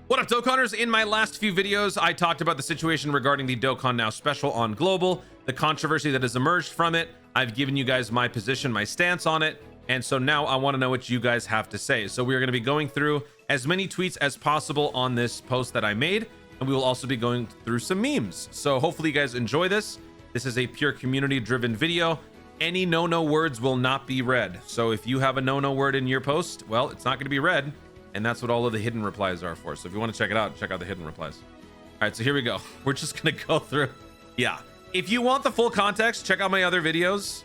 What up, Dokkanners? In my last few videos, I talked about the situation regarding the Dokkan Now special on global, the controversy that has emerged from it. I've given you guys my position, my stance on it. And so now I want to know what you guys have to say. So we are going to be going through as many tweets as possible on this post that I made. And we will also be going through some memes. So hopefully you guys enjoy this. This is a pure community driven video. Any no words will not be read. So if you have a no word in your post, well, it's not going to be read. And that's what all of the hidden replies are for. So if you want to check it out, check out the hidden replies. All right, so here we go. We're just going to go through. Yeah. If you want the full context, check out my other videos.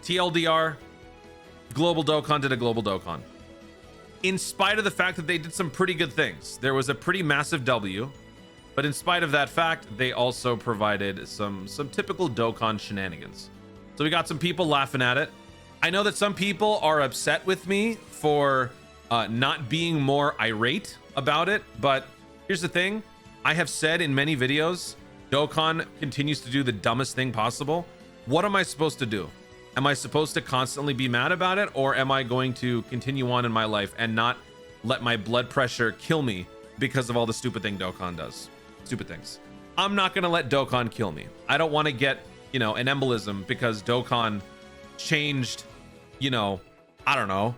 TLDR, Global Dokkan did a Global Dokkan. In spite of the fact that they did some pretty good things, there was a pretty massive W. But in spite of that fact, they also provided some typical Dokkan shenanigans. So we got some people laughing at it. I know that some people are upset with me for not being more irate about it, but here's the thing. I have said in many videos, Dokkan continues to do the dumbest thing possible. What am I supposed to do? Am I supposed to constantly be mad about it, or am I going to continue on in my life and not let my blood pressure kill me because of all the stupid thing Dokkan does? Stupid things. I'm not gonna let Dokkan kill me. I don't want to get, an embolism because Dokkan changed, I don't know,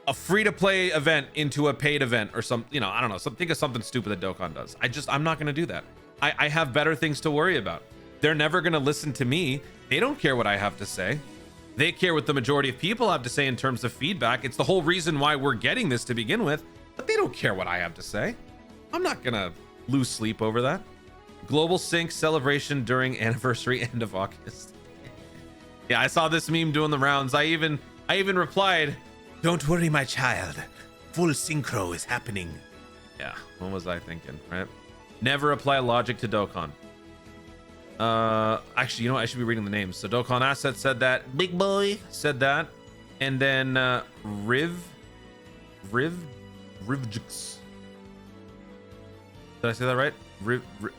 a free-to-play event into a paid event or some, I don't know, think of something stupid that Dokkan does. I'm not going to do that. I have better things to worry about. They're never going to listen to me. They don't care what I have to say. They care what the majority of people have to say in terms of feedback. It's the whole reason why we're getting this to begin with, but they don't care what I have to say. I'm not going to lose sleep over that. Global Sync celebration during anniversary end of August. Yeah, I saw this meme doing the rounds. I even replied, "Don't worry, my child. Full synchro is happening." Yeah, what was I thinking, right? Never apply logic to Dokkan. Actually, I should be reading the names. So Dokkan Asset said that. Big Boy said that. And then Rivjux. Did I say that right?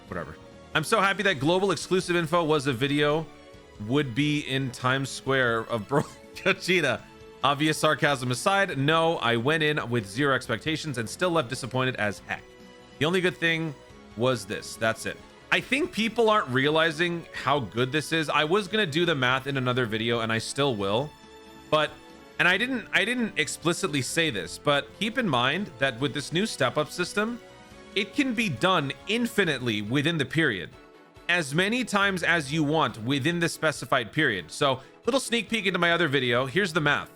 Whatever. I'm so happy that global exclusive info was a video would be in Times Square of Bro Yoshida. Obvious sarcasm aside, no, I went in with zero expectations and still left disappointed as heck. The only good thing was this. That's it. I think people aren't realizing how good this is. I was gonna do the math in another video, and I still will. And I didn't explicitly say this, but keep in mind that with this new step-up system, it can be done infinitely within the period, as many times as you want within the specified period. So, little sneak peek into my other video. Here's the math.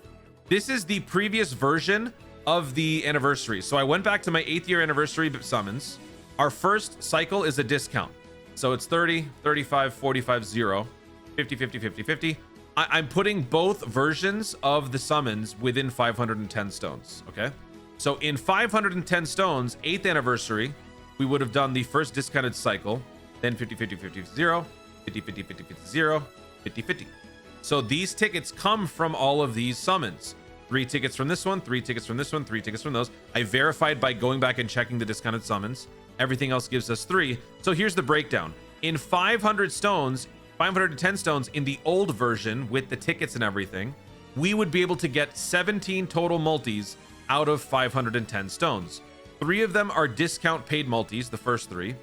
This is the previous version of the anniversary. So I went back to my 8th year anniversary summons. Our first cycle is a discount. So it's 30, 35, 45, 0, 50, 50, 50, 50. I'm putting both versions of the summons within 510 stones, okay? So in 510 stones, 8th anniversary, we would have done the first discounted cycle, then 50, 50, 50, 0, 50, 50, 50, 50, 0, 50, 50. So these tickets come from all of these summons. 3 tickets from this one, 3 tickets from this one, 3 tickets from those. I verified by going back and checking the discounted summons. Everything else gives us 3. So here's the breakdown. In 500 stones, 510 stones in the old version with the tickets and everything, we would be able to get 17 total multis out of 510 stones. 3 of them are discount paid multis, the first 3.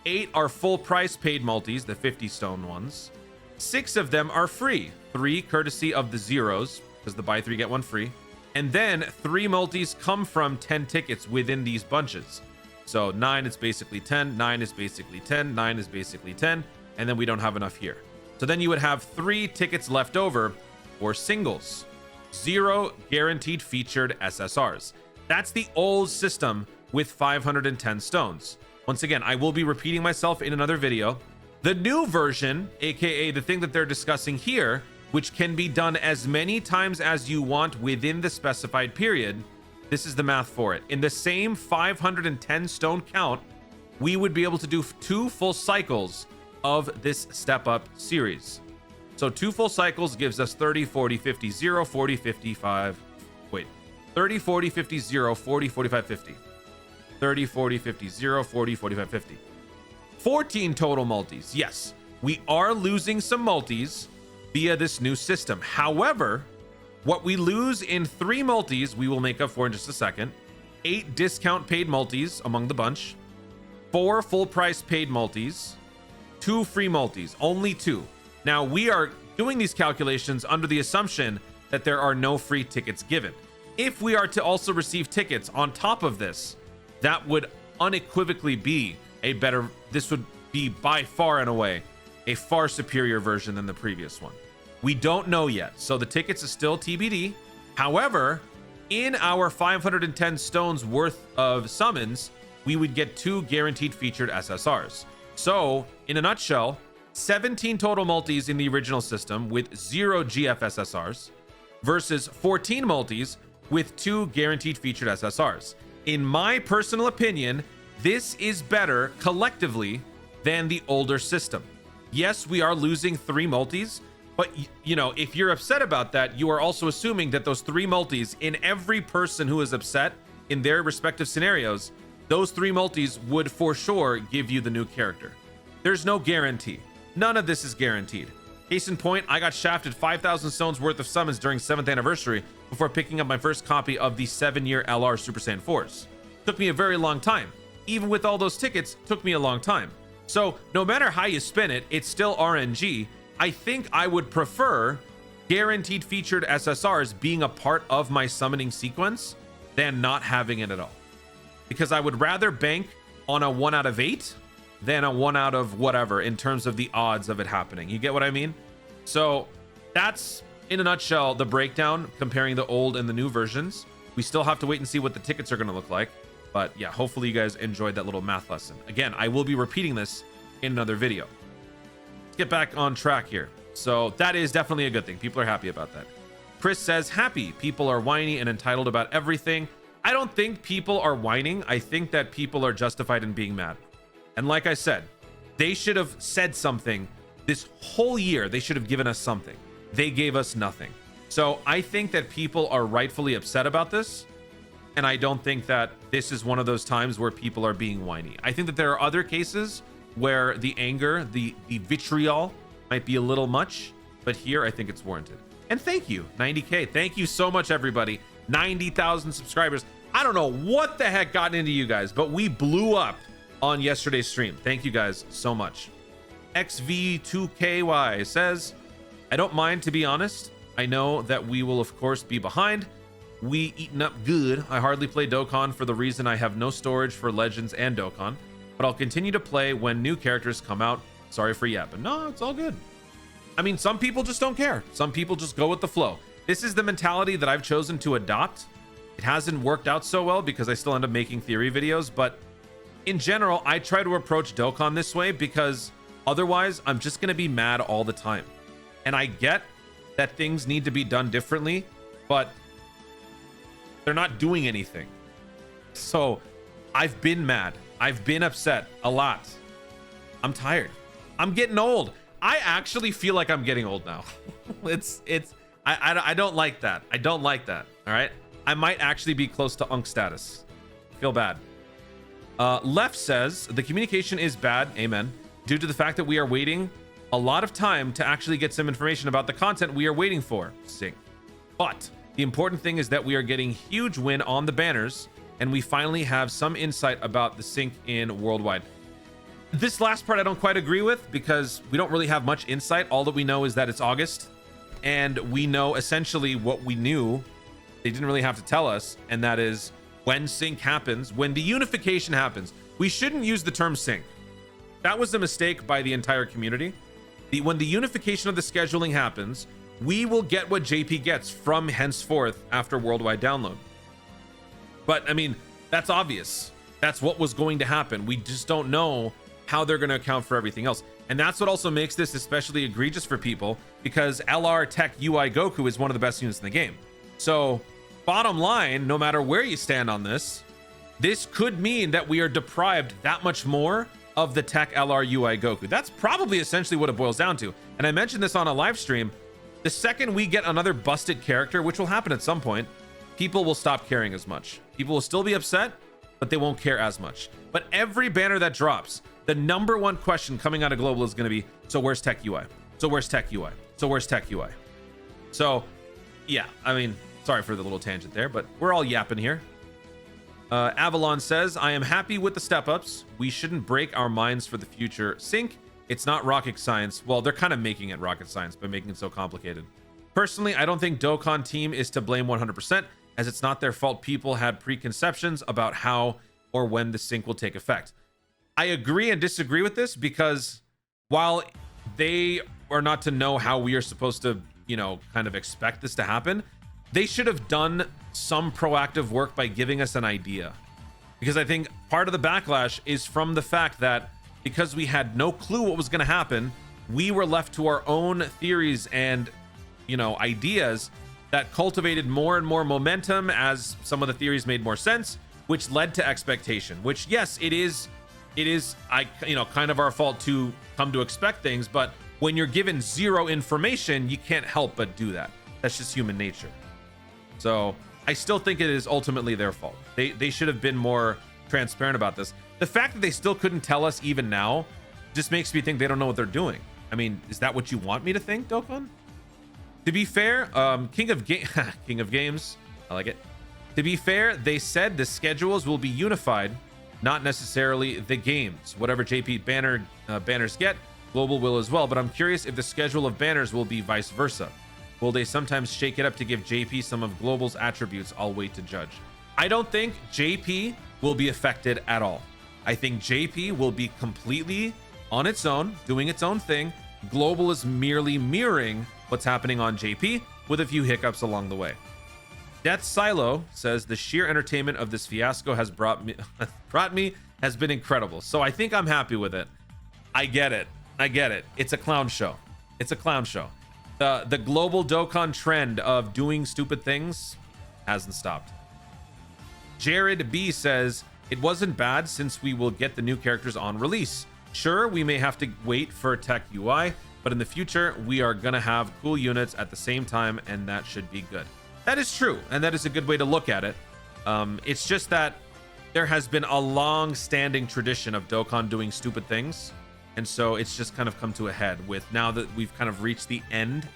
8 are full price paid multis, the 50 stone ones. 6 of them are free, 3 courtesy of the zeros, because the buy 3 get 1 free. And then 3 multis come from 10 tickets within these bunches. So 9 is basically 10, 9 is basically 10, 9 is basically 10, and then we don't have enough here. So then you would have 3 tickets left over for singles. 0 guaranteed featured SSRs. That's the old system with 510 stones. Once again, I will be repeating myself in another video. The new version, aka the thing that they're discussing here, which can be done as many times as you want within the specified period, this is the math for it. In the same 510 stone count, we would be able to do 2 full cycles of this step up series. So 2 full cycles gives us 30, 40, 50, 0, 40, 55. Wait, 30, 40, 50, 0, 40, 45, 50. 30, 40, 50, 0, 40, 45, 50. 14 total multis. Yes, we are losing some multis via this new system. However, what we lose in 3 multis, we will make up for in just a second. 8 discount paid multis among the bunch, 4 full price paid multis, 2 free multis, only 2. Now we are doing these calculations under the assumption that there are no free tickets given. If we are to also receive tickets on top of this, that would unequivocally be a better, this would be by far and away a far superior version than the previous one. We don't know yet, so the tickets is still TBD. However, in our 510 stones worth of summons, we would get 2 guaranteed featured SSRs. So, in a nutshell, 17 total multis in the original system with 0 GF SSRs versus 14 multis with 2 guaranteed featured SSRs. In my personal opinion, this is better collectively than the older system. Yes, we are losing 3 multis, but you know, if you're upset about that, you are also assuming that those 3 multis in every person who is upset in their respective scenarios, those 3 multis would for sure give you the new character. There's no guarantee. None of this is guaranteed. Case in point, I got shafted 5,000 stones worth of summons during 7th anniversary before picking up my first copy of the 7-year LR Super Saiyan 4s. Took me a very long time. Even with all those tickets, took me a long time. So no matter how you spin it, it's still RNG. I think I would prefer guaranteed featured SSRs being a part of my summoning sequence than not having it at all. Because I would rather bank on a 1 out of 8 than a 1 out of whatever in terms of the odds of it happening. You get what I mean? So that's, in a nutshell, the breakdown comparing the old and the new versions. We still have to wait and see what the tickets are going to look like. But yeah, hopefully you guys enjoyed that little math lesson. Again, I will be repeating this in another video. Let's get back on track here. So that is definitely a good thing. People are happy about that. Chris says, happy. People are whiny and entitled about everything. I don't think people are whining. I think that people are justified in being mad. And like I said, they should have said something this whole year. They should have given us something. They gave us nothing. So I think that people are rightfully upset about this. And I don't think that this is one of those times where people are being whiny. I think that there are other cases where the anger, the vitriol might be a little much. But here, I think it's warranted. And thank you, 90K. Thank you so much, everybody. 90,000 subscribers. I don't know what the heck got into you guys, but we blew up on yesterday's stream. Thank you guys so much. XV2KY says, I don't mind, to be honest. I know that we will of course be behind. We eaten up good. I hardly play Dokkan for the reason I have no storage for Legends and Dokkan, but I'll continue to play when new characters come out. Sorry for yapping. No, it's all good. I mean, some people just don't care. Some people just go with the flow. This is the mentality that I've chosen to adopt. It hasn't worked out so well because I still end up making theory videos, but in general, I try to approach Dokkan this way because otherwise I'm just going to be mad all the time. And I get that things need to be done differently, but they're not doing anything. So I've been mad. I've been upset a lot. I'm tired. I'm getting old. I actually feel like I'm getting old now. I don't like that. I don't like that. All right. I might actually be close to Unk status. Feel bad. Left says the communication is bad, amen, due to the fact that we are waiting a lot of time to actually get some information about the content we are waiting for. Sync. But the important thing is that we are getting huge win on the banners and we finally have some insight about the sync in worldwide. This last part I don't quite agree with because we don't really have much insight. All that we know is that it's August and we know essentially what we knew. They didn't really have to tell us, and that is when sync happens, when the unification happens. We shouldn't use the term sync. That was a mistake by the entire community. When the unification of the scheduling happens, we will get what JP gets from henceforth after worldwide download. But I mean, that's obvious. That's what was going to happen. We just don't know how they're going to account for everything else. And that's what also makes this especially egregious for people, because LR Tech UI Goku is one of the best units in the game. So bottom line, no matter where you stand on this, this could mean that we are deprived that much more of the Tech LR UI Goku. That's probably essentially what it boils down to. And I mentioned this on a live stream. The second we get another busted character, which will happen at some point, people will stop caring as much. People will still be upset, but they won't care as much. But every banner that drops, the number one question coming out of Global is going to be, so where's Tech UI? So where's Tech UI? So where's Tech UI? So yeah, I mean, sorry for the little tangent there, but we're all yapping here. Avalon says, I am happy with the step-ups. We shouldn't break our minds for the future. Sync, it's not rocket science. Well, they're kind of making it rocket science by making it so complicated. Personally, I don't think Dokkan team is to blame 100%, as it's not their fault people had preconceptions about how or when the sync will take effect. I agree and disagree with this, because while they are not to know how we are supposed to, you know, kind of expect this to happen, they should have done some proactive work by giving us an idea. Because I think part of the backlash is from the fact that because we had no clue what was going to happen, we were left to our own theories and, you know, ideas that cultivated more and more momentum as some of the theories made more sense, which led to expectation, which, yes, it is kind of our fault to come to expect things, but when you're given zero information, you can't help but do that. That's just human nature. So I still think it is ultimately their fault. They should have been more transparent about this. The fact that they still couldn't tell us even now just makes me think they don't know what they're doing. I mean, is that what you want me to think, Dokkan? To be fair, King of Games, I like it. To be fair, they said the schedules will be unified, not necessarily the games. Whatever JP banners get, Global will as well. But I'm curious if the schedule of banners will be vice versa. Will they sometimes shake it up to give JP some of Global's attributes? I'll wait to judge. I don't think JP will be affected at all. I think JP will be completely on its own, doing its own thing. Global is merely mirroring what's happening on JP with a few hiccups along the way. Death Silo says the sheer entertainment of this fiasco has brought me has been incredible. So I think I'm happy with it. I get it. It's a clown show. The global Dokkan trend of doing stupid things hasn't stopped. Jared B says it wasn't bad since we will get the new characters on release. Sure, we may have to wait for tech UI, but in the future, we are gonna have cool units at the same time, and that should be good. That is true, and that is a good way to look at it. It's just that there has been a long-standing tradition of Dokkan doing stupid things, and so it's just kind of come to a head with now that we've kind of reached the end.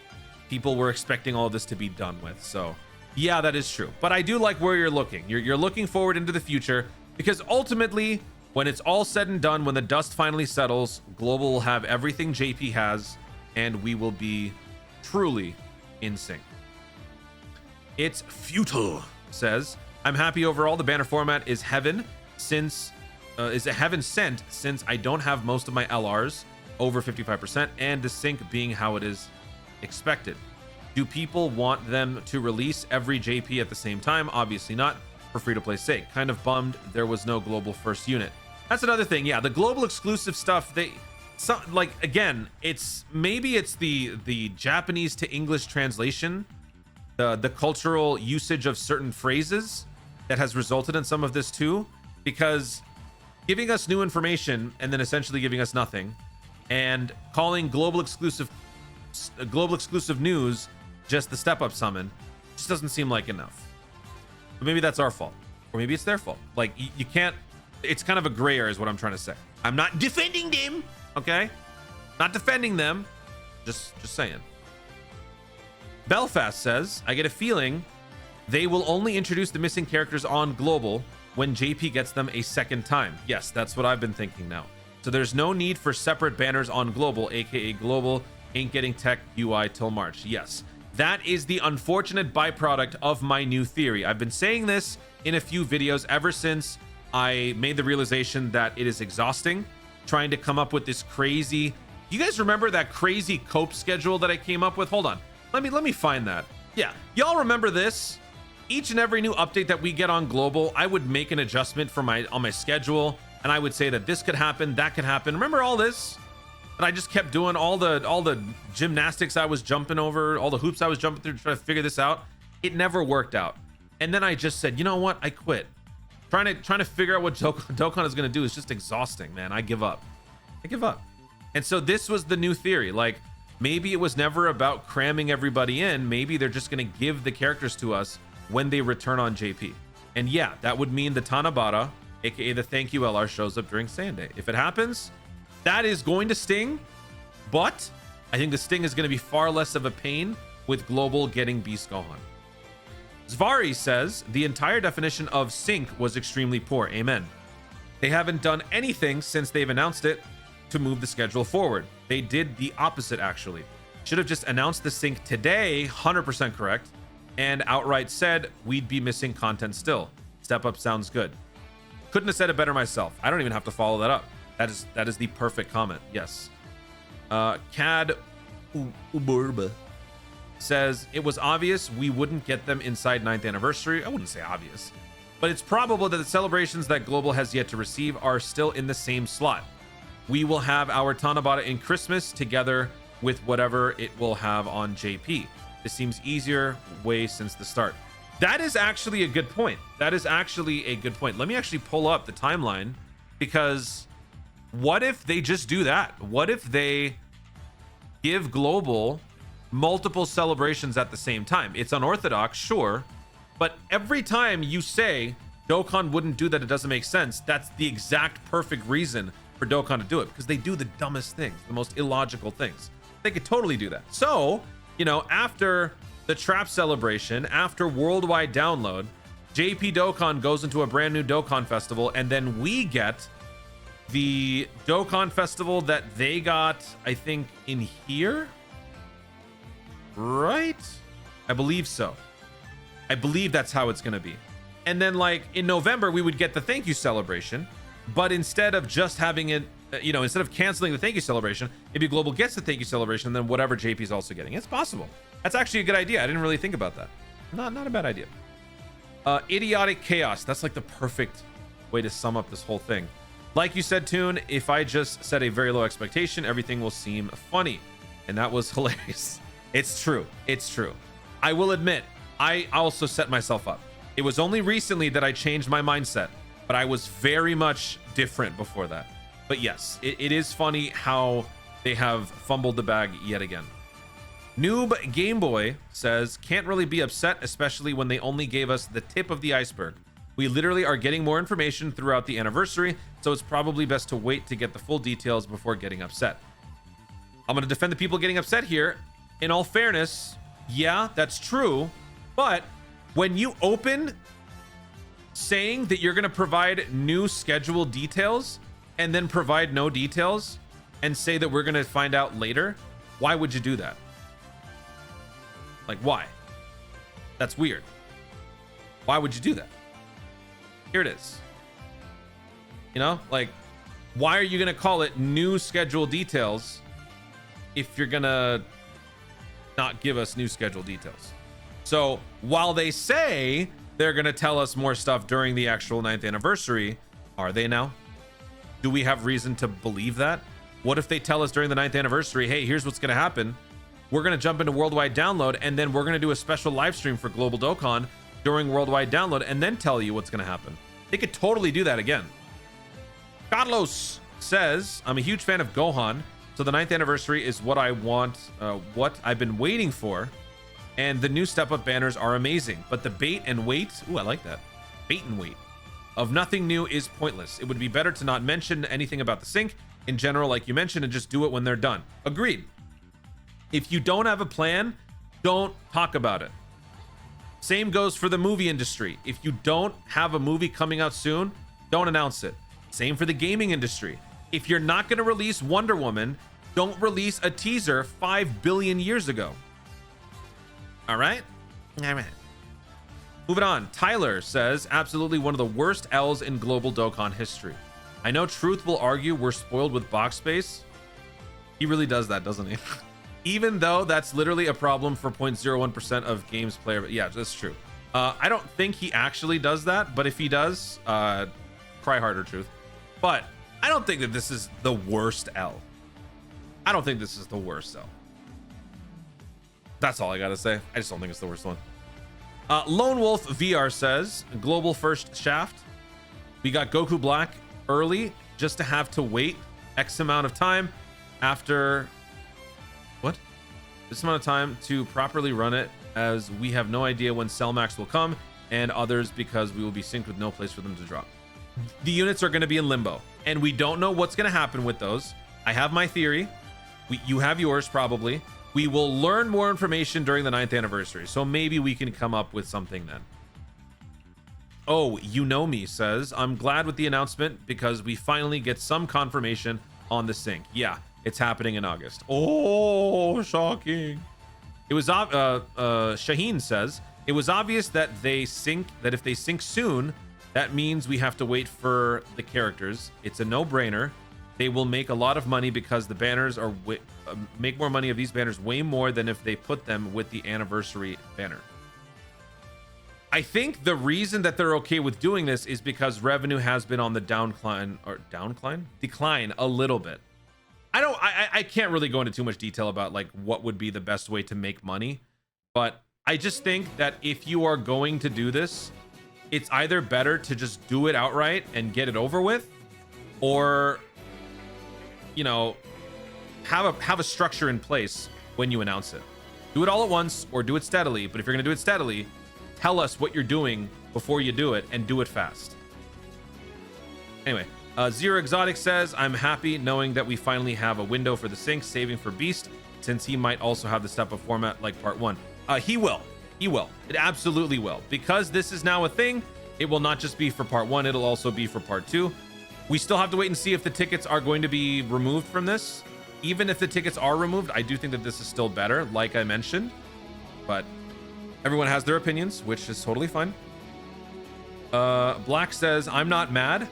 People were expecting all this to be done with, so yeah, that is true. But I do like where you're looking. You're looking forward into the future, because ultimately, when it's all said and done, when the dust finally settles, Global will have everything JP has, and we will be truly in sync. It's Futile says, I'm happy overall. The banner format is heaven since is a heaven sent, since I don't have most of my LRs over 55%, and the sync being how it is expected. Do people want them to release every JP at the same time? Obviously not, for free-to-play sake. Kind of bummed there was no global first unit. That's another thing. Yeah, the global exclusive stuff, again, maybe it's the Japanese to English translation, the cultural usage of certain phrases that has resulted in some of this too, because giving us new information and then essentially giving us nothing, and calling global exclusive news just the step up summon, just doesn't seem like enough. But maybe that's our fault, or maybe it's their fault. Like, you can't, it's kind of a gray area is what I'm trying to say. I'm not defending them, okay? Not defending them, just saying. Belfast says, I get a feeling they will only introduce the missing characters on global when JP gets them a second time. Yes, that's what I've been thinking now. So there's no need for separate banners on global, aka global ain't getting tech UI till March. Yes, that is the unfortunate byproduct of my new theory. I've been saying this in a few videos ever since I made the realization that it is exhausting trying to come up with this crazy. You guys remember that crazy cope schedule that I came up with? Hold on, let me find that. Yeah, y'all remember this? Each and every new update that we get on global, I would make an adjustment for on my schedule, and I would say that this could happen, that could happen. Remember all this? And I just kept doing all the gymnastics I was jumping over, all the hoops I was jumping through to try to figure this out. It never worked out. And then I just said, you know what? I quit. Trying to figure out what Dokkan is going to do is just exhausting, man. I give up. And so this was the new theory. Like, maybe it was never about cramming everybody in. Maybe they're just going to give the characters to us when they return on JP. And yeah, that would mean the Tanabata, aka the thank you LR, shows up during Sunday. If it happens, that is going to sting, but I think the sting is going to be far less of a pain with global getting Beast Gohan. Zvari says the entire definition of sync was extremely poor. Amen. They haven't done anything since they've announced it to move the schedule forward. They did the opposite, actually. Should have just announced the sync today, 100% correct, and outright said we'd be missing content still. Step up sounds good. Couldn't have said it better myself. I don't even have to follow that up. That is the perfect comment. Yes. Cad Uburba says it was obvious we wouldn't get them inside 9th anniversary. I wouldn't say obvious, but it's probable that the celebrations that Global has yet to receive are still in the same slot. We will have our Tanabata in Christmas together with whatever it will have on JP. This seems easier way since the start. That is actually a good point. That is actually a good point. Let me actually pull up the timeline, because what if they just do that? What if they give Global multiple celebrations at the same time? It's unorthodox, sure, but every time you say Dokkan wouldn't do that, it doesn't make sense. That's the exact perfect reason for Dokkan to do it, because they do the dumbest things, the most illogical things. They could totally do that. So, you know, after the Trap celebration, after worldwide download, JP Dokkan goes into a brand new Dokkan festival, and then we get the Dokkan festival that they got, I think, in here, right? I believe so. I believe that's how it's gonna be. And then, like, in November, we would get the thank you celebration, but instead of just having it, you know, instead of canceling the thank you celebration, maybe Global gets the thank you celebration, and then whatever JP is also getting. It's possible. That's actually a good idea. I didn't really think about that. Not a bad idea. Idiotic chaos. That's like the perfect way to sum up this whole thing. Like you said, Toon, if I just set a very low expectation, everything will seem funny. And that was hilarious. It's true. It's true. I will admit, I also set myself up. It was only recently that I changed my mindset, but I was very much different before that. But yes, it is funny how they have fumbled the bag yet again. Noob Game Boy says, can't really be upset, especially when they only gave us the tip of the iceberg. We literally are getting more information throughout the anniversary, so it's probably best to wait to get the full details before getting upset. I'm going to defend the people getting upset here. In all fairness, yeah, that's true. But when you open saying that you're going to provide new schedule details and then provide no details and say that we're going to find out later, why would you do that? Like, why? That's weird. Why would you do that? Here it is. You know, like, why are you going to call it new schedule details if you're going to not give us new schedule details? So while they say they're going to tell us more stuff during the actual 9th anniversary, are they now? Do we have reason to believe that? What if they tell us during the 9th anniversary, hey, here's what's going to happen. We're going to jump into worldwide download, and then we're going to do a special live stream for Global Dokkan during worldwide download, and then tell you what's going to happen. They could totally do that again. Carlos says, I'm a huge fan of Gohan, so the 9th anniversary is what I want, what I've been waiting for, and the new step-up banners are amazing, but the bait and wait, ooh, I like that, bait and wait, of nothing new is pointless. It would be better to not mention anything about the sync in general, like you mentioned, and just do it when they're done. Agreed. If you don't have a plan, don't talk about it. Same goes for the movie industry. If you don't have a movie coming out soon, don't announce it. Same for the gaming industry. If you're not going to release Wonder Woman, don't release a teaser 5 billion years ago. All right? All right. Moving on. Tyler says, absolutely one of the worst L's in global Dokkan history. I know Truth will argue we're spoiled with box space. He really does that, doesn't he? Even though that's literally a problem for 0.01% of games player. But yeah, that's true. I don't think he actually does that, but if he does, cry harder, Truth. But I don't think that this is the worst L. I don't think this is the worst L. That's all I gotta say. I just don't think it's the worst one. Lone Wolf VR says, global first shaft. We got Goku Black early just to have to wait X amount of time after... What? This amount of time to properly run it, as we have no idea when Cell Max will come, and others because we will be synced with no place for them to drop. The units are going to be in limbo, and we don't know what's going to happen with those. I have my theory. You have yours probably. We will learn more information during the 9th anniversary, so maybe we can come up with something then. Oh, you know me says, I'm glad with the announcement because we finally get some confirmation on the sync. Yeah, it's happening in August. Oh, shocking. It was Shaheen says it was obvious that if they sync soon, that means we have to wait for the characters. It's a no-brainer. They will make a lot of money because the banners are make more money of these banners way more than if they put them with the anniversary banner. I think the reason that they're okay with doing this is because revenue has been on the decline a little bit. I can't really go into too much detail about like what would be the best way to make money, but I just think that if you are going to do this, it's either better to just do it outright and get it over with, or, you know, have a structure in place when you announce it. Do it all at once or do it steadily, but if you're going to do it steadily, tell us what you're doing before you do it and do it fast. Anyway, Zero Exotic says, I'm happy knowing that we finally have a window for the sync, saving for Beast, since he might also have the step-up format like part 1. He will. It absolutely will. Because this is now a thing, it will not just be for part 1, it'll also be for part 2. We still have to wait and see if the tickets are going to be removed from this. Even if the tickets are removed, I do think that this is still better, like I mentioned. But everyone has their opinions, which is totally fine. Black says, I'm not mad.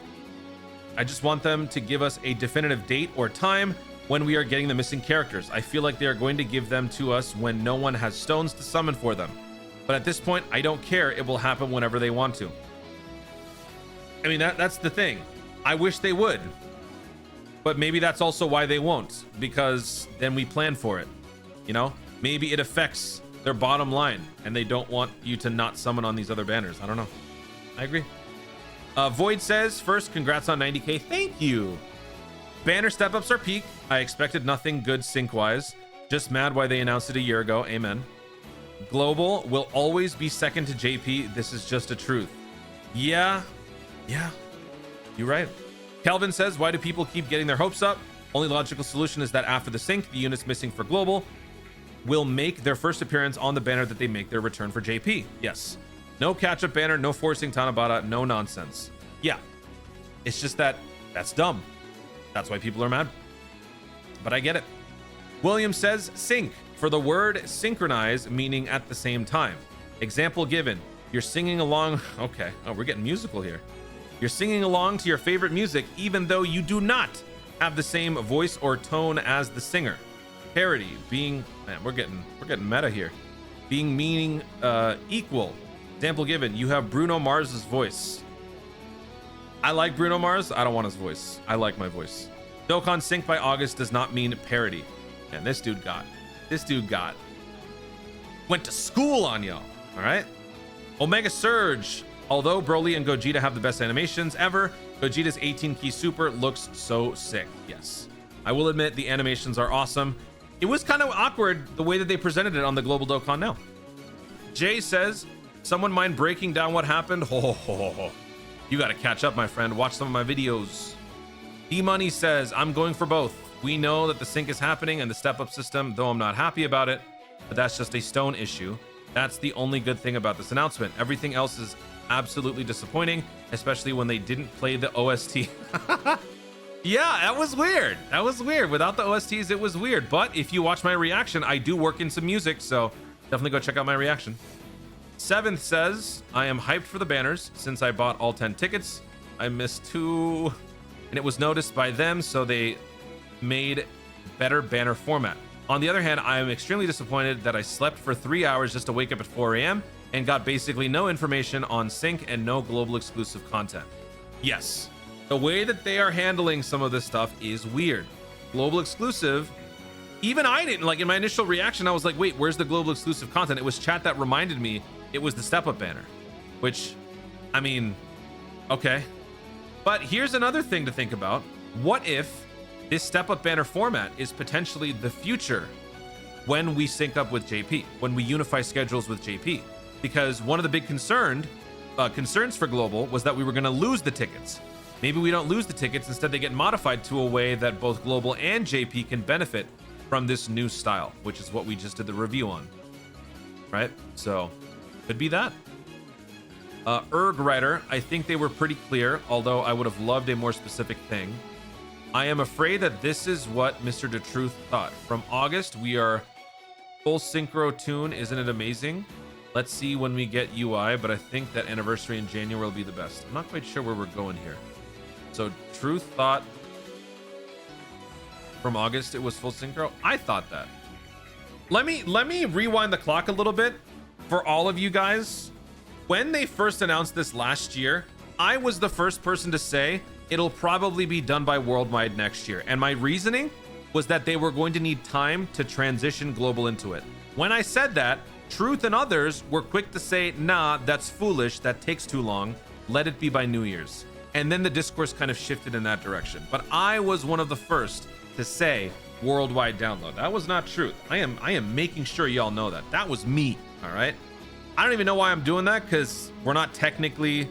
I just want them to give us a definitive date or time when we are getting the missing characters. I feel like they are going to give them to us when no one has stones to summon for them. But at this point, I don't care. It will happen whenever they want to. I mean, that's the thing. I wish they would. But maybe that's also why they won't, because then we plan for it. You know, maybe it affects their bottom line and they don't want you to not summon on these other banners. I don't know. I agree. Void says, first, congrats on 90K. Thank you. Banner step-ups are peak. I expected nothing good sync-wise. Just mad why they announced it a year ago. Amen. Global will always be second to JP. This is just a truth. Yeah. You're right. Calvin says, why do people keep getting their hopes up? Only logical solution is that after the sync, the units missing for Global will make their first appearance on the banner that they make their return for JP. Yes. No catch-up banner, no forcing Tanabata, no nonsense. Yeah. It's just that's dumb. That's why people are mad. But I get it. William says, sync, for the word synchronize, meaning at the same time. Example given. You're singing along. Okay. Oh, we're getting musical here. You're singing along to your favorite music, even though you do not have the same voice or tone as the singer. Parody being, man, we're getting meta here. Being meaning equal. Example given. You have Bruno Mars's voice. I like Bruno Mars. I don't want his voice. I like my voice. Dokkan sync by August does not mean parody. And this dude went to school on y'all. All right. Omega Surge. Although Broly and Gogeta have the best animations ever, Gogeta's 18 key super looks so sick. Yes, I will admit the animations are awesome. It was kind of awkward the way that they presented it on the Global Dokkan now. Jay says, someone mind breaking down what happened? You got to catch up, my friend. Watch some of my videos. D-Money says, I'm going for both. We know that the sync is happening and the step-up system, though I'm not happy about it, but that's just a stone issue. That's the only good thing about this announcement. Everything else is absolutely disappointing, especially when they didn't play the OST. Yeah, that was weird. Without the OSTs, it was weird. But if you watch my reaction, I do work in some music, so definitely go check out my reaction. Seventh says, I am hyped for the banners since I bought all 10 tickets. I missed 2, and it was noticed by them, so they made better banner format. On the other hand, I am extremely disappointed that I slept for 3 hours just to wake up at 4 a.m. and got basically no information on sync and no global exclusive content. Yes, the way that they are handling some of this stuff is weird. Global exclusive, even I didn't, like in my initial reaction, I was like, wait, where's the global exclusive content? It was chat that reminded me it was the step-up banner, which, I mean, okay. But here's another thing to think about. What if this step-up banner format is potentially the future when we sync up with JP, when we unify schedules with JP? Because one of the big concerns for Global was that we were going to lose the tickets. Maybe we don't lose the tickets. Instead, they get modified to a way that both Global and JP can benefit from this new style, which is what we just did the review on, right? So could be that. Erg Writer, I think they were pretty clear, although I would have loved a more specific thing. I am afraid that this is what Mr. DeTruth thought. From August, we are full synchro tune. Isn't it amazing? Let's see when we get UI, but I think that anniversary in January will be the best. I'm not quite sure where we're going here. So Truth thought from August it was full synchro. I thought that. Let me rewind the clock a little bit for all of you guys. When they first announced this last year, I was the first person to say it'll probably be done by worldwide next year. And my reasoning was that they were going to need time to transition global into it. When I said that, Truth and others were quick to say, nah, that's foolish. That takes too long. Let it be by New Year's. And then the discourse kind of shifted in that direction. But I was one of the first to say worldwide download. That was not Truth. I am making sure y'all know that. That was me, all right? I don't even know why I'm doing that, because we're not technically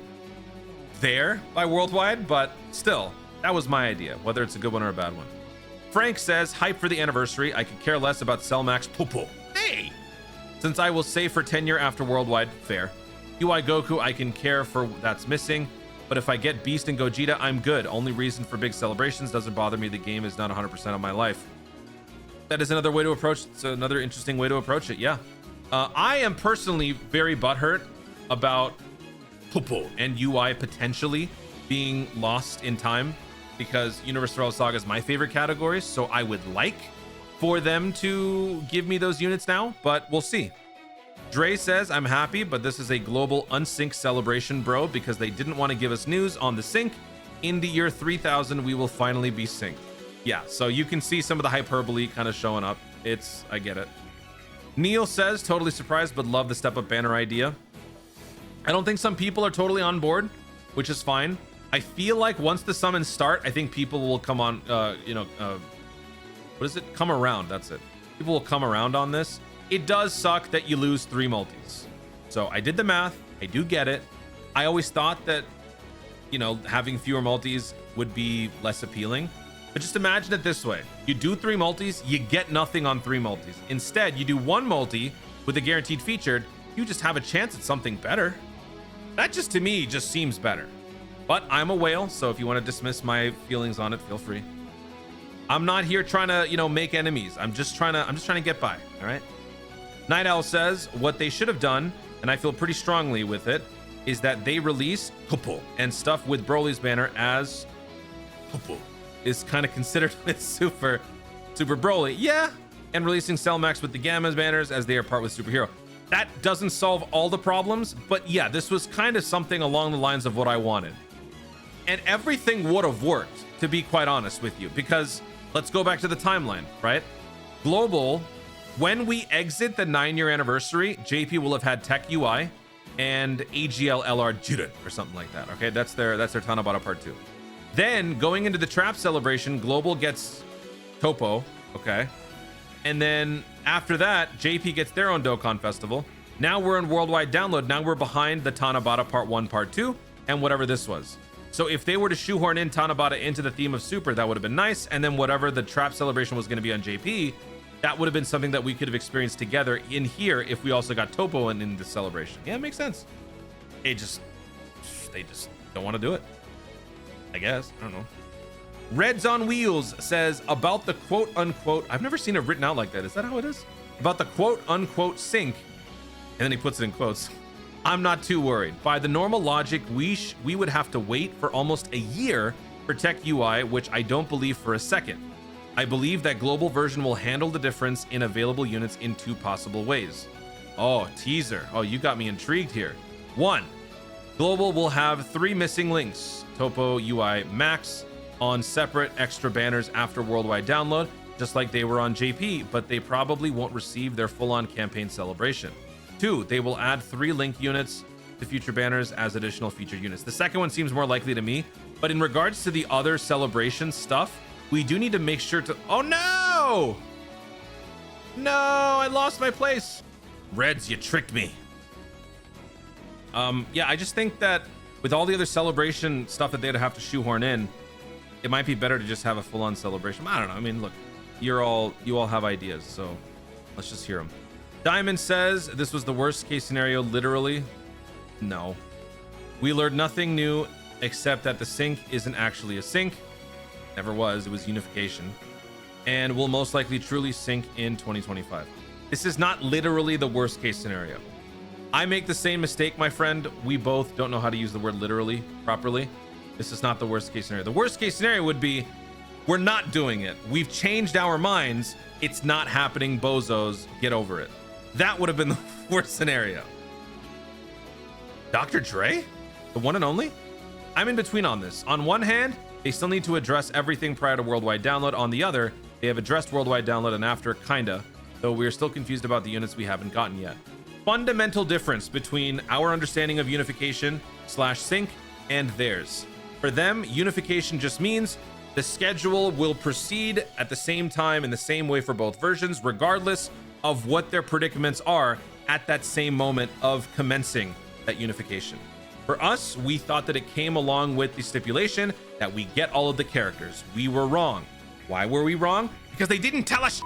there by worldwide, but still, that was my idea, whether it's a good one or a bad one. Frank says, hype for the anniversary. I could care less about Cellmax Popo. Hey! Since I will save for tenure after worldwide, fair. UI Goku, I can care for that's missing, but if I get Beast and Gogeta, I'm good. Only reason for big celebrations doesn't bother me. The game is not 100% of my life. That is another way to approach. It's another interesting way to approach it. Yeah. I am personally very butthurt about Popo and UI potentially being lost in time, because Universal Saga is my favorite category. So I would like for them to give me those units now, but we'll see. Dre says, I'm happy, but this is a global unsync celebration, bro, because they didn't want to give us news on the sync. In the year 3000, we will finally be synced. Yeah, so you can see some of the hyperbole kind of showing up. I get it. Neil says, totally surprised, but love the step up banner idea. I don't think some people are totally on board, which is fine. I feel like once the summons start, I think people will come on, what is it? Come around. That's it. People will come around on this. It does suck that you lose 3 multis. So I did the math. I do get it. I always thought that, having fewer multis would be less appealing. But just imagine it this way. You do 3 multis, you get nothing on 3 multis. Instead, you do 1 multi with a guaranteed featured, you just have a chance at something better. That just, to me, just seems better. But I'm a whale, so if you want to dismiss my feelings on it, feel free. I'm not here trying to, make enemies. I'm just trying to get by, all right? Night Owl says, what they should have done, and I feel pretty strongly with it, is that they release Popo and stuff with Broly's banner as Popo is kind of considered with Super Broly. Yeah, and releasing Cellmax with the Gamma's banners as they are part with Superhero. That doesn't solve all the problems, but yeah, this was kind of something along the lines of what I wanted. And everything would have worked, to be quite honest with you, because let's go back to the timeline, right? Global, when we exit the 9-year anniversary, JP will have had Tech UI and AGL LR Jiren or something like that. Okay, that's their Tanabata Part 2. Then going into the Trap celebration, Global gets Topo, okay? And then after that, JP gets their own Dokkan Festival. Now we're in worldwide download. Now we're behind the Tanabata Part 1, Part 2, and whatever this was. So if they were to shoehorn in Tanabata into the theme of Super, that would have been nice. And then whatever the Trap celebration was going to be on JP, that would have been something that we could have experienced together in here if we also got Topo in the celebration. Yeah, it makes sense. They just don't want to do it, I guess. I don't know. Reds on Wheels says about the quote unquote, I've never seen it written out like that. Is that how it is? About the quote unquote sync. And then he puts it in quotes. I'm not too worried. By the normal logic, we would have to wait for almost a year for Tech UI, which I don't believe for a second. I believe that global version will handle the difference in available units in 2 possible ways. Oh, teaser. Oh, you got me intrigued here. 1, global will have 3 missing links, Topo, UI, Max, on separate extra banners after worldwide download, just like they were on JP, but they probably won't receive their full-on campaign celebration. 2, they will add 3 link units to future banners as additional featured units. The second one seems more likely to me, but in regards to the other celebration stuff, we do need to make sure to... Oh, no! No, I lost my place. Reds, you tricked me. Yeah, I just think that with all the other celebration stuff that they'd have to shoehorn in, it might be better to just have a full-on celebration. I don't know. I mean, look, you all have ideas, so let's just hear them. Diamond says this was the worst case scenario. Literally, no. We learned nothing new except that the sync isn't actually a sync. Never was. It was unification, and will most likely truly sync in 2025. This is not literally the worst case scenario. I make the same mistake, my friend. We both don't know how to use the word literally properly. This is not the worst case scenario. The worst case scenario would be we're not doing it. We've changed our minds. It's not happening. Bozos, get over it. That would have been the worst scenario. Dr. Dre? The one and only? I'm in between on this. On one hand, they still need to address everything prior to worldwide download. On the other, they have addressed worldwide download and after, kinda, though we're still confused about the units we haven't gotten yet. Fundamental difference between our understanding of unification / sync and theirs. For them, unification just means the schedule will proceed at the same time in the same way for both versions, regardless of what their predicaments are at that same moment of commencing that unification. For us, we thought that it came along with the stipulation that we get all of the characters. We were wrong. Why were we wrong? Because they didn't tell us.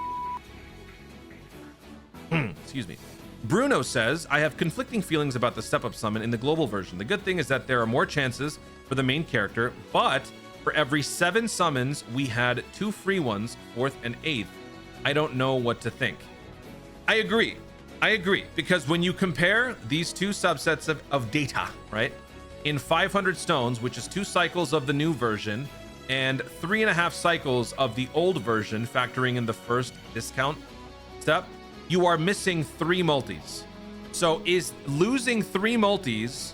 Excuse me. Bruno says, I have conflicting feelings about the step-up summon in the global version. The good thing is that there are more chances for the main character, but for every 7 summons, we had 2 free ones, 4th and 8th. I don't know what to think. I agree, because when you compare these 2 subsets of data, right, in 500 stones, which is 2 cycles of the new version and 3.5 cycles of the old version, factoring in the first discount step, you are missing 3 multis. So is losing 3 multis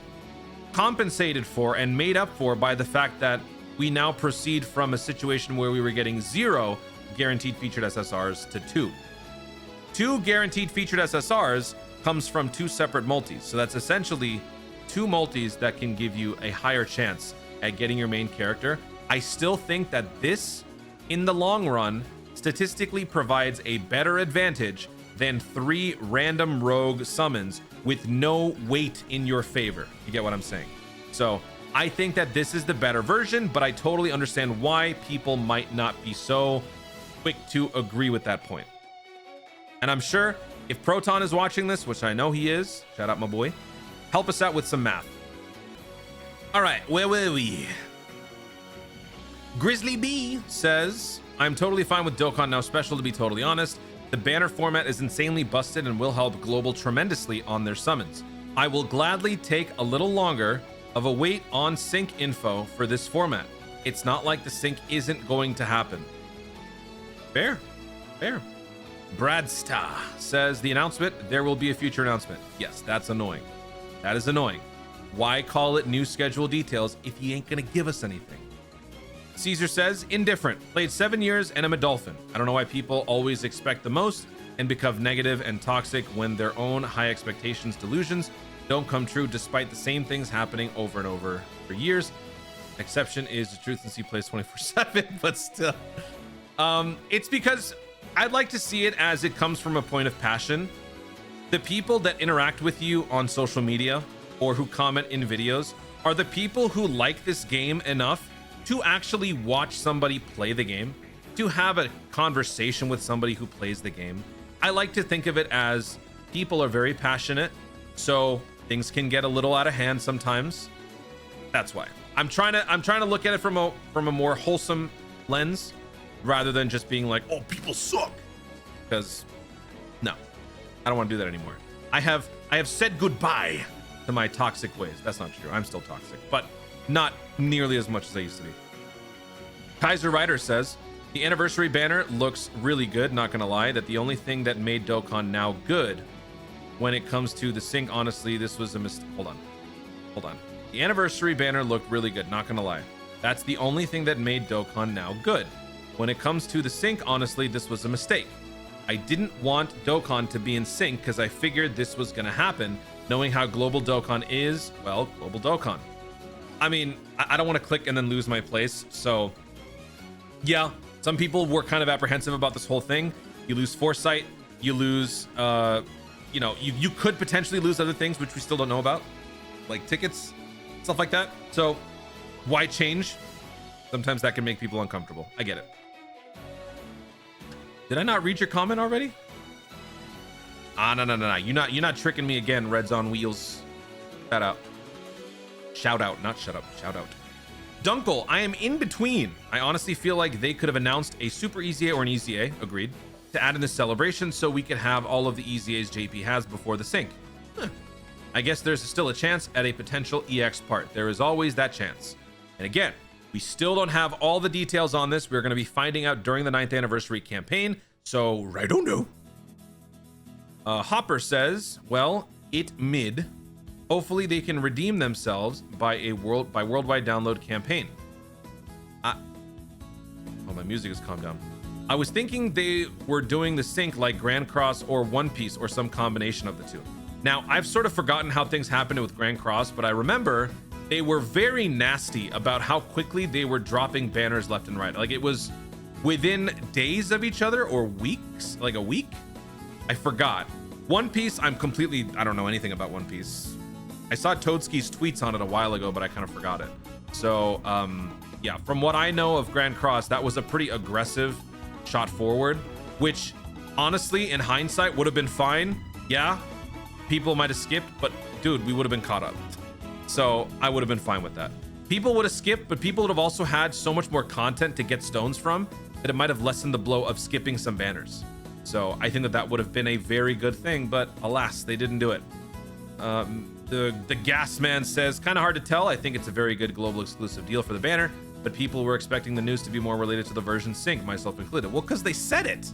compensated for and made up for by the fact that we now proceed from a situation where we were getting 0 guaranteed featured SSRs to 2? 2 guaranteed featured SSRs comes from 2 separate multis. So that's essentially 2 multis that can give you a higher chance at getting your main character. I still think that this, in the long run, statistically provides a better advantage than 3 random rogue summons with no weight in your favor. You get what I'm saying? So I think that this is the better version, but I totally understand why people might not be so quick to agree with that point. And I'm sure if Proton is watching this, which I know he is, shout out my boy, help us out with some math. All right, where were we? Grizzly B says, I'm totally fine with Dokkan Now Special, to be totally honest. The banner format is insanely busted and will help Global tremendously on their summons. I will gladly take a little longer of a wait on sync info for this format. It's not like the sync isn't going to happen. Fair. Bradsta says, the announcement, there will be a future announcement. Yes, that's annoying. That is annoying. Why call it new schedule details if he ain't gonna give us anything? Caesar says, indifferent. Played 7 years and I'm a dolphin. I don't know why people always expect the most and become negative and toxic when their own high expectations, delusions don't come true despite the same things happening over and over for years. Exception is the truth and see plays 24/7, but still. It's because I'd like to see it as it comes from a point of passion. The people that interact with you on social media or who comment in videos are the people who like this game enough to actually watch somebody play the game, to have a conversation with somebody who plays the game. I like to think of it as people are very passionate, so things can get a little out of hand sometimes. That's why I'm trying to look at it from a more wholesome lens, rather than just being like, oh, people suck. Because no, I don't want to do that anymore. I have said goodbye to my toxic ways. That's not true. I'm still toxic, but not nearly as much as I used to be. Kaiser Ryder says, the anniversary banner looks really good, not gonna lie. That the only thing that made Dokkan Now good when it comes to the sync, honestly, this was a mistake. Hold on. The anniversary banner looked really good, not gonna lie. That's the only thing that made Dokkan Now good. When it comes to the sync, honestly, this was a mistake. I didn't want Dokkan to be in sync because I figured this was gonna happen, knowing how global Dokkan is. Well, global Dokkan. I mean, I don't want to click and then lose my place. So yeah, some people were kind of apprehensive about this whole thing. You lose foresight, you lose, you could potentially lose other things, which we still don't know about, like tickets, stuff like that. So why change? Sometimes that can make people uncomfortable. I get it. Did I not read your comment already? Ah, no. You're not tricking me again, Reds on Wheels. Shout out. Shout out, not shut up. Shout out. Dunkle, I am in between. I honestly feel like they could have announced a super easy A or an easy A, agreed, to add in the celebration so we could have all of the easy A's JP has before the sync. I guess there's still a chance at a potential EX part. There is always that chance. And again, we still don't have all the details on this. We're going to be finding out during the 9th anniversary campaign. So, I don't know. Hopper says, well, it mid. Hopefully they can redeem themselves by worldwide download campaign. Oh, my music has calmed down. I was thinking they were doing the sync like Grand Cross or One Piece or some combination of the two. Now, I've sort of forgotten how things happened with Grand Cross, but I remember they were very nasty about how quickly they were dropping banners left and right. Like it was within days of each other or weeks, like a week. I forgot. One Piece, I don't know anything about One Piece. I saw Toadski's tweets on it a while ago, but I kind of forgot it. So, yeah, from what I know of Grand Cross, that was a pretty aggressive shot forward, which honestly, in hindsight, would have been fine. Yeah, people might have skipped, but dude, we would have been caught up. So I would have been fine with that. People would have skipped, but people would have also had so much more content to get stones from that it might have lessened the blow of skipping some banners. So I think that would have been a very good thing, but alas, they didn't do it. The gas man says, kind of hard to tell. I think it's a very good global exclusive deal for the banner, but people were expecting the news to be more related to the version sync, myself included. Well, because they said it.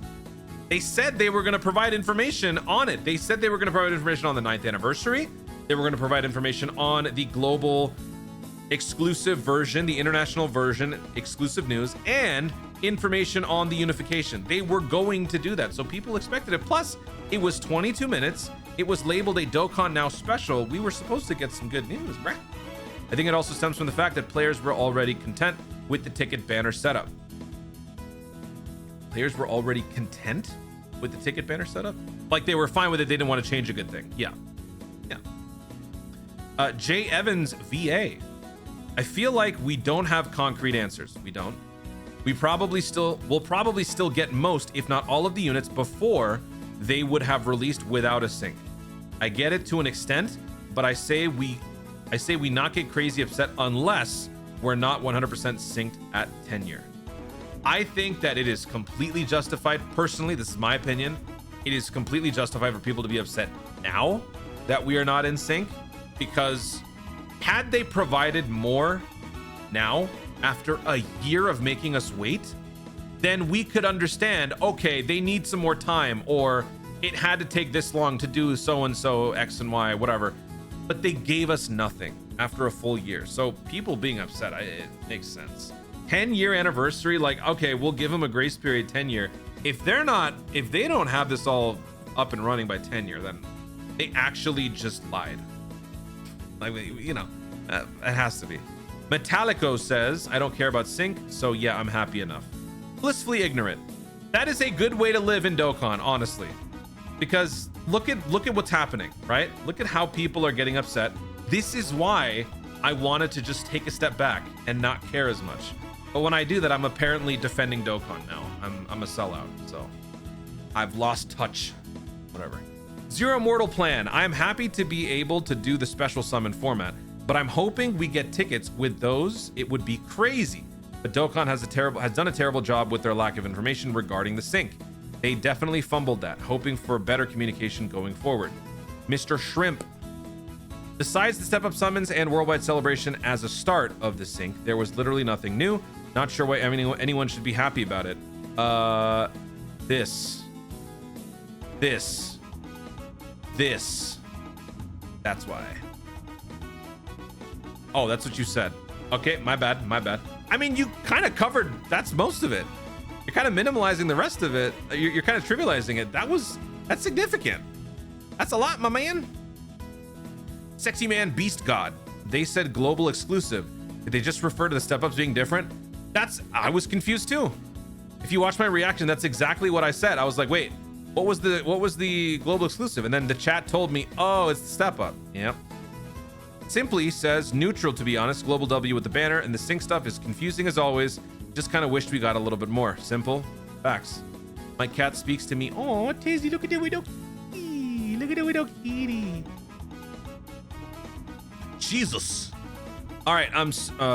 They said they were going to provide information on it. They said they were going to provide information on the 9th anniversary. They were going to provide information on the global exclusive version, the international version, exclusive news, and information on the unification. They were going to do that. So people expected it. Plus, it was 22 minutes. It was labeled a Dokkan Now special. We were supposed to get some good news, bruh. I think it also stems from the fact that players were already content with the ticket banner setup. Players were already content with the ticket banner setup? Like they were fine with it. They didn't want to change a good thing. Yeah. Jay Evans VA. I feel like we don't have concrete answers. We don't. We'll probably still get most, if not all of the units before they would have released without a sync. I get it to an extent, but I say we not get crazy upset unless we're not 100% synced at 10 year. I think that it is completely justified. Personally, this is my opinion. It is completely justified for people to be upset now that we are not in sync, because had they provided more now after a year of making us wait, then we could understand, okay, they need some more time, or it had to take this long to do so-and-so X and Y, whatever. But they gave us nothing after a full year. So people being upset, it makes sense. 10-year anniversary, like, okay, we'll give them a grace period 10 year. If they don't have this all up and running by 10 year, then they actually just lied. Like, you know, it has to be. Metallico says, I don't care about sync, so yeah, I'm happy enough. Blissfully ignorant. That is a good way to live in Dokkan, honestly. Because look at what's happening, right? Look at how people are getting upset. This is why I wanted to just take a step back and not care as much. But when I do that, I'm apparently defending Dokkan now. I'm a sellout, so I've lost touch. Whatever. Zero Mortal Plan. I'm happy to be able to do the special summon format, but I'm hoping we get tickets with those. It would be crazy. But Dokkan has done a terrible job with their lack of information regarding the sync. They definitely fumbled that, hoping for better communication going forward. Mr. Shrimp. Besides the step-up summons and worldwide celebration as a start of the sync, there was literally nothing new. Not sure why anyone should be happy about it. This. That's why. Oh, that's what you said. Okay, my bad. I mean, you kind of covered, that's most of it. You're kind of minimalizing the rest of it. You're kind of trivializing it. That's significant. That's a lot, my man. Sexy Man Beast God. They said global exclusive. Did they just refer to the step-ups being different? I was confused too. If you watch my reaction, that's exactly what I said. I was like, wait, what was the global exclusive? And then the chat told me, oh, it's the step-up. Yep. Simply says neutral, to be honest. Global W with the banner, and the sync stuff is confusing as always. Just kind of wished we got a little bit more. Simple facts. My cat speaks to me. Oh, Tazy, look at the widow kitty. Look at the widow kitty. Jesus. All right,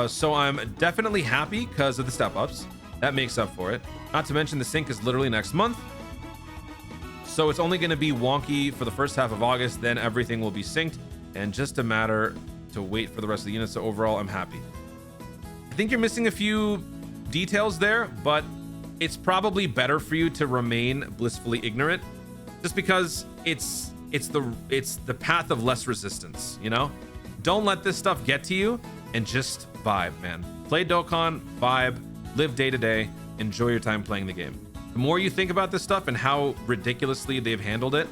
so I'm definitely happy because of the step ups. That makes up for it. Not to mention the sync is literally next month. So it's only going to be wonky for the first half of August. Then everything will be synced and just a matter to wait for the rest of the units. So overall, I'm happy. I think you're missing a few details there, but it's probably better for you to remain blissfully ignorant just because it's the path of less resistance, you know? Don't let this stuff get to you and just vibe, man. Play Dokkan, vibe, live day to day, enjoy your time playing the game. The more you think about this stuff and how ridiculously they've handled it,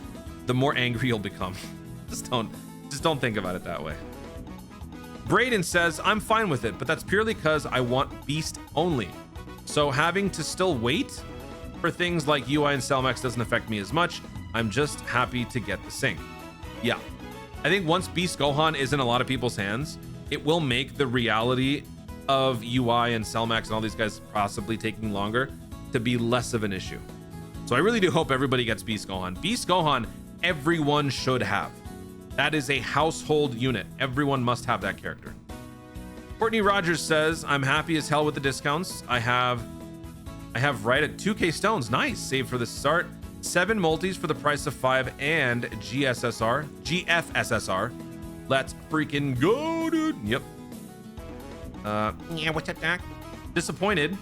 the more angry you'll become. Just don't think about it that way. Braden says, I'm fine with it, but that's purely because I want Beast only. So having to still wait for things like UI and Cellmax doesn't affect me as much. I'm just happy to get the sync. Yeah. I think once Beast Gohan is in a lot of people's hands, it will make the reality of UI and Cellmax and all these guys possibly taking longer to be less of an issue. So I really do hope everybody gets Beast Gohan. Beast Gohan, everyone should have. That is a household unit. Everyone must have that character. Courtney Rogers says, I'm happy as hell with the discounts. I have right at 2k stones. Nice. Save for the start. 7 multis for the price of 5 and GFSSR. Let's freaking go, dude. Yep. Yeah, what's up, Doc? Disappointed.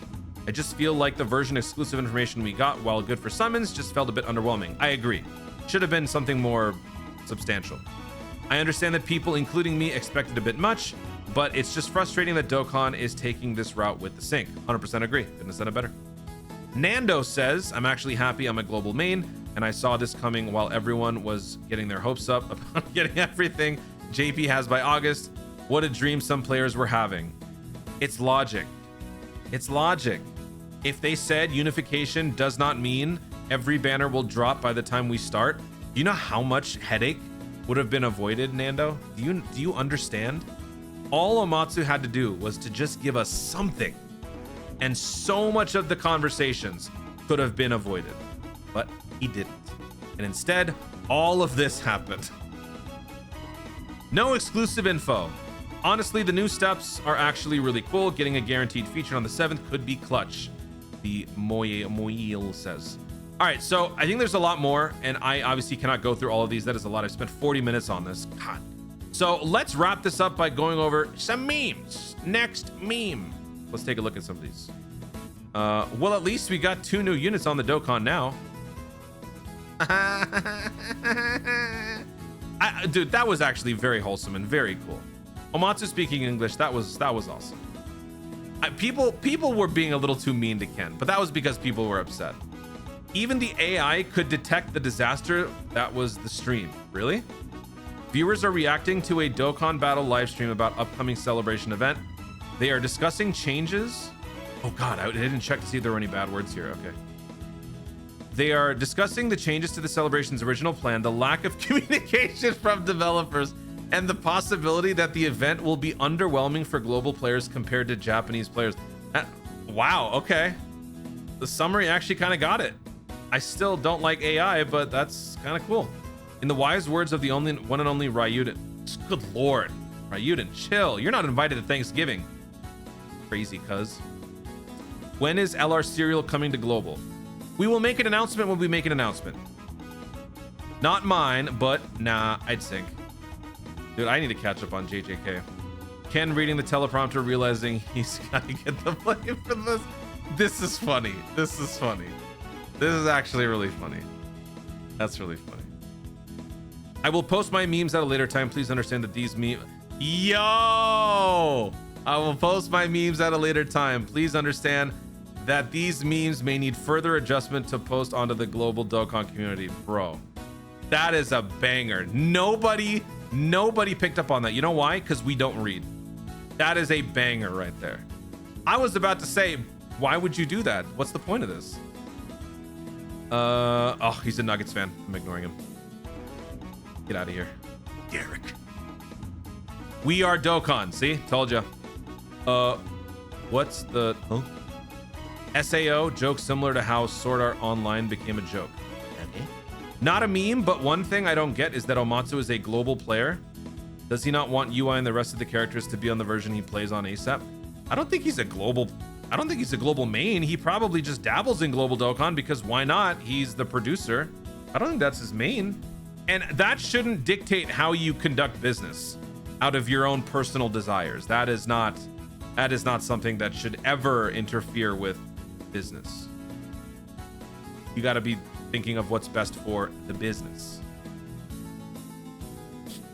I just feel like the version exclusive information we got, while good for summons, just felt a bit underwhelming. I agree. Should have been something more substantial. I understand that people, including me, expected a bit much, but it's just frustrating that Dokkan is taking this route with the sync. 100% agree. Couldn't have said it better. Nando says, I'm actually happy I'm a global main, and I saw this coming while everyone was getting their hopes up about getting everything JP has by August. What a dream some players were having. It's logic. It's logic. If they said unification does not mean every banner will drop by the time we start, do you know how much headache would have been avoided, Nando? Do you understand? All Omatsu had to do was to just give us something, and so much of the conversations could have been avoided, but he didn't. And instead, all of this happened. No exclusive info. Honestly, the new steps are actually really cool. Getting a guaranteed feature on the 7th could be clutch, the Moil says. All right, so I think there's a lot more, and I obviously cannot go through all of these. That is a lot. I've spent 40 minutes on this. God. So let's wrap this up by going over some memes. Next meme. Let's take a look at some of these. Well, at least we got 2 new units on the Dokkan now. Dude, that was actually very wholesome and very cool. Omatsu speaking English, that was awesome. People were being a little too mean to Ken, but that was because people were upset. Even the AI could detect the disaster that was the stream. Really? Viewers are reacting to a Dokkan battle live stream about upcoming celebration event. They are discussing changes. Oh God, I didn't check to see if there were any bad words here. Okay. They are discussing the changes to the celebration's original plan, the lack of communication from developers, and the possibility that the event will be underwhelming for global players compared to Japanese players. Wow, okay. The summary actually kind of got it. I still don't like AI, but that's kind of cool. In the wise words of the one and only Ryuden. Good Lord, Ryuden, chill. You're not invited to Thanksgiving. Crazy cuz. When is LR Serial coming to global? We will make an announcement when we make an announcement. Not mine, but nah, I'd sync. Dude, I need to catch up on JJK. Ken reading the teleprompter, realizing he's got to get the blame for this. This is funny. This is funny. This is actually really funny. That's really funny. I will post my memes at a later time. Please understand that these memes... Yo! I will post my memes at a later time. Please understand that these memes may need further adjustment to post onto the global Dokkan community. Bro, that is a banger. Nobody picked up on that. You know why? Because we don't read. That is a banger right there. I was about to say, why would you do that? What's the point of this? Oh, he's a Nuggets fan. I'm ignoring him. Get out of here, Derek. We are Dokkan. See, told you. What's the? Huh? SAO, joke similar to how Sword Art Online became a joke. Okay. Not a meme, but one thing I don't get is that Omatsu is a global player. Does he not want UI and the rest of the characters to be on the version he plays on ASAP? I don't think he's a global main. He probably just dabbles in global Dokkan because why not? He's the producer. I don't think that's his main. And that shouldn't dictate how you conduct business out of your own personal desires. That is not something that should ever interfere with business. You got to be thinking of what's best for the business.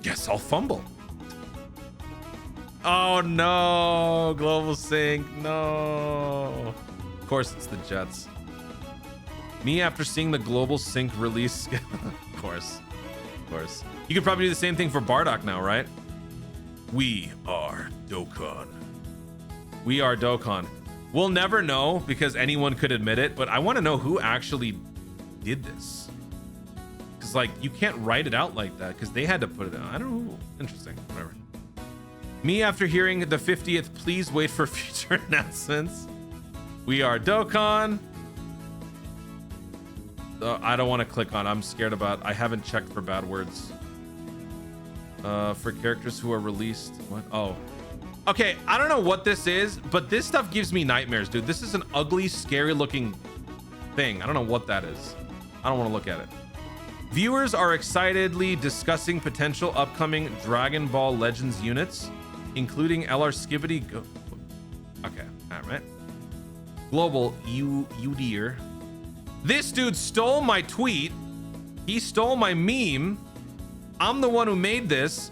Guess I'll fumble. Oh no, global sync, no. Of course it's the Jets. Me after seeing the global sync release. Of course. You could probably do the same thing for Bardock now, right? We are Dokkan. We are Dokkan. We'll never know because anyone could admit it, but I want to know who actually did this. Because, like, you can't write it out like that because they had to put it out. I don't know. Interesting. Whatever. Me after hearing the 50th, please wait for future announcements. We are Dokkan. I don't want to click on. I'm scared about. I haven't checked for bad words. For characters who are released. What? Oh. Okay, I don't know what this is, but this stuff gives me nightmares, dude. This is an ugly, scary looking thing. I don't know what that is. I don't want to look at it. Viewers are excitedly discussing potential upcoming Dragon Ball Legends units, including LR Skibbity. Okay, all right. Global Udir. This dude stole my tweet. He stole my meme. I'm the one who made this.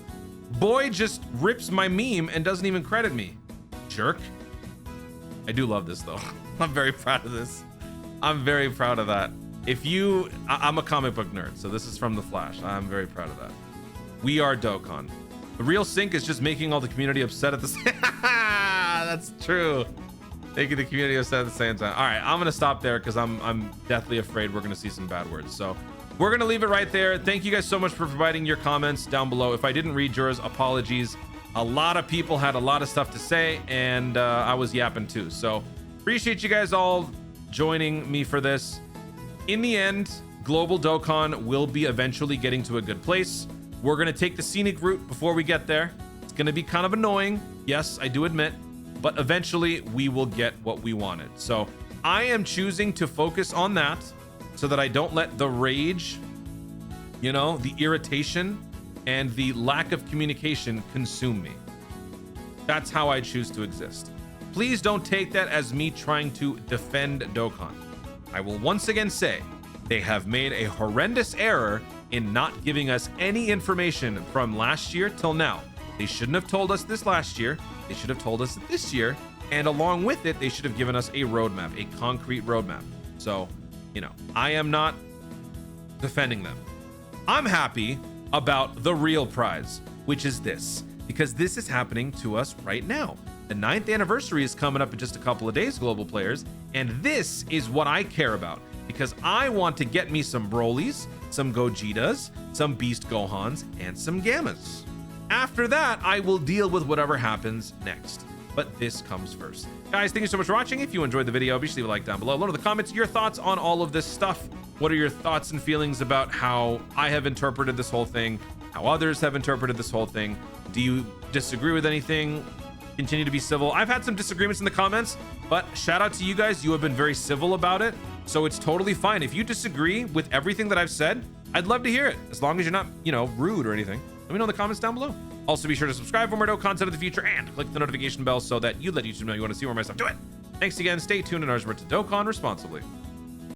Boy just rips my meme and doesn't even credit me. Jerk. I do love this though. I'm very proud of this. I'm very proud of that. I'm a comic book nerd, so this is from The Flash. I'm very proud of that. We are Dokkan. The real sync is just making all the community upset at the same That's true. Making the community upset at the same time. All right, I'm gonna stop there because I'm deathly afraid we're gonna see some bad words. So we're gonna leave it right there. Thank you guys so much for providing your comments down below. If I didn't read yours, apologies. A lot of people had a lot of stuff to say, and I was yapping too. So appreciate you guys all joining me for this. In the end, Global Dokkan will be eventually getting to a good place. We're gonna take the scenic route before we get there. It's gonna be kind of annoying. Yes, I do admit, but eventually we will get what we wanted. So I am choosing to focus on that so that I don't let the rage, you know, the irritation and the lack of communication consume me. That's how I choose to exist. Please don't take that as me trying to defend Dokkan. I will once again say they have made a horrendous error in not giving us any information from last year till now. They shouldn't have told us this last year. They should have told us this year. And along with it, they should have given us a roadmap, a concrete roadmap. So, you know, I am not defending them. I'm happy about the real prize, which is this, because this is happening to us right now. The 9th anniversary is coming up in just a couple of days, global players, and this is what I care about because I want to get me some Brolys, some Gogetas, some Beast Gohans, and some Gammas. After that, I will deal with whatever happens next. But this comes first. Guys, thank you so much for watching. If you enjoyed the video, be sure to leave a like down below. Let me know in the comments your thoughts on all of this stuff. What are your thoughts and feelings about how I have interpreted this whole thing, how others have interpreted this whole thing? Do you disagree with anything? Continue to be civil. I've had some disagreements in the comments, but shout out to you guys. You have been very civil about it, so it's totally fine. If you disagree with everything that I've said, I'd love to hear it, as long as you're not, you know, rude or anything. Let me know in the comments down below. Also, be sure to subscribe for more dope content in the future and click the notification bell so that you let YouTube know you want to see more of my stuff. Do it. Thanks again. Stay tuned and ours to Dokkan responsibly.